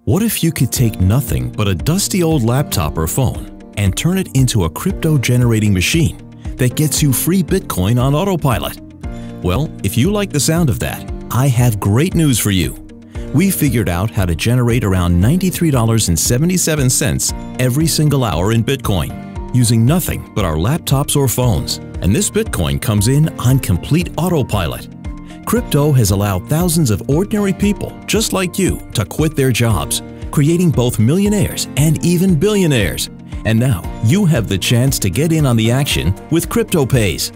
What if you could take nothing but a dusty old laptop or phone and turn it into a crypto-generating machine that gets you free Bitcoin on Autopilot? Well, if you like the sound of that, I have great news for you. We figured out how to generate around $93.77 every single hour in Bitcoin using nothing but our laptops or phones. And this Bitcoin comes in on complete autopilot. Crypto has allowed thousands of ordinary people just like you to quit their jobs, creating both millionaires and even billionaires. And now you have the chance to get in on the action with Cryptopayz.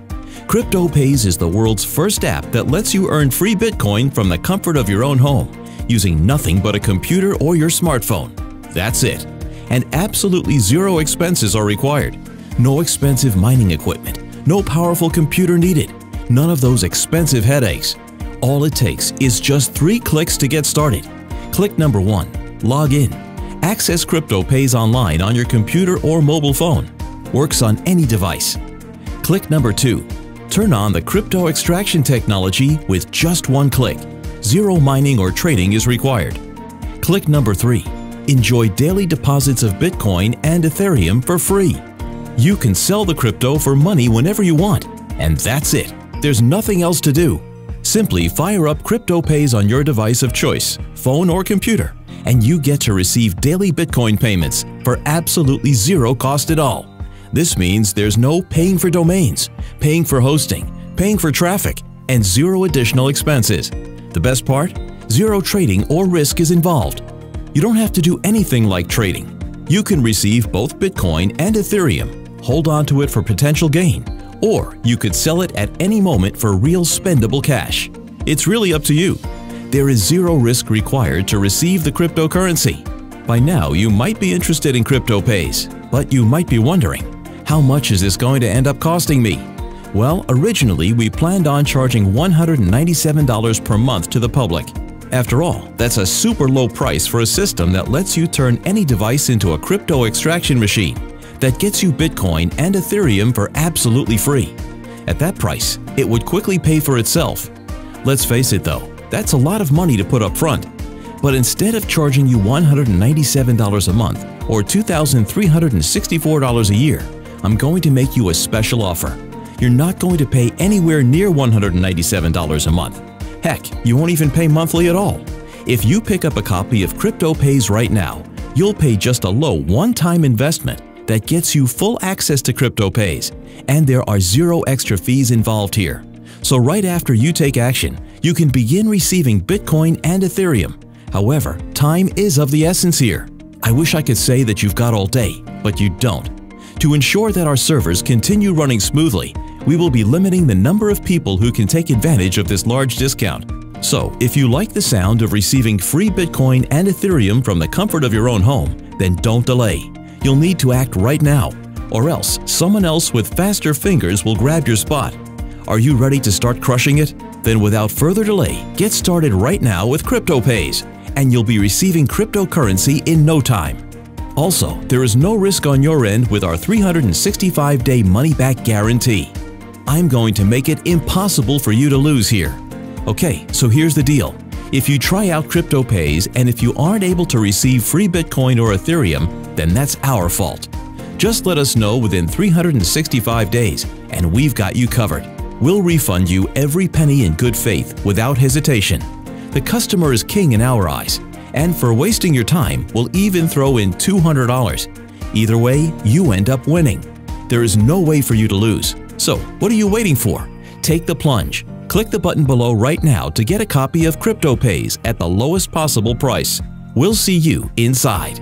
Cryptopayz is the world's first app that lets you earn free Bitcoin from the comfort of your own home using nothing but a computer or your smartphone. That's it. And absolutely zero expenses are required. No expensive mining equipment, no powerful computer needed. None of those expensive headaches. All it takes is just 3 clicks to get started. Click number 1. Log in. Access Cryptopayz online on your computer or mobile phone. Works on any device. Click number 2. Turn on the crypto extraction technology with just 1 click. Zero mining or trading is required. Click number 3. Enjoy daily deposits of Bitcoin and Ethereum for free. You can sell the crypto for money whenever you want. And that's it. There's nothing else to do. Simply fire up Cryptopayz on your device of choice, phone or computer, and you get to receive daily Bitcoin payments for absolutely zero cost at all. This means there's no paying for domains, paying for hosting, paying for traffic, and zero additional expenses. The best part? Zero trading or risk is involved. You don't have to do anything like trading. You can receive both Bitcoin and Ethereum, hold on to it for potential gain, or you could sell it at any moment for real spendable cash. It's really up to you. There is zero risk required to receive the cryptocurrency. By now, you might be interested in Cryptopayz, but you might be wondering, how much is this going to end up costing me? Well, originally we planned on charging $197 per month to the public. After all, that's a super low price for a system that lets you turn any device into a crypto extraction machine that gets you Bitcoin and Ethereum for absolutely free. At that price, it would quickly pay for itself. Let's face it though, that's a lot of money to put up front. But instead of charging you $197 a month or $2,364 a year, I'm going to make you a special offer. You're not going to pay anywhere near $197 a month. Heck, you won't even pay monthly at all. If you pick up a copy of Cryptopayz right now, you'll pay just a low one-time investment that gets you full access to Cryptopayz, and there are zero extra fees involved here. So right after you take action, you can begin receiving Bitcoin and Ethereum. However, time is of the essence here. I wish I could say that you've got all day, but you don't. To ensure that our servers continue running smoothly, we will be limiting the number of people who can take advantage of this large discount. So, if you like the sound of receiving free Bitcoin and Ethereum from the comfort of your own home, then don't delay. You'll need to act right now, or else someone else with faster fingers will grab your spot. Are you ready to start crushing it? Then without further delay, get started right now with Cryptopayz, and you'll be receiving cryptocurrency in no time. Also, there is no risk on your end with our 365-day money-back guarantee. I'm going to make it impossible for you to lose here. Okay, so here's the deal. If you try out Cryptopayz and if you aren't able to receive free Bitcoin or Ethereum, then that's our fault. Just let us know within 365 days and we've got you covered. We'll refund you every penny in good faith without hesitation. The customer is king in our eyes, and for wasting your time, we'll even throw in $200. Either way, you end up winning. There is no way for you to lose. So, what are you waiting for? Take the plunge. Click the button below right now to get a copy of Cryptopayz at the lowest possible price. We'll see you inside.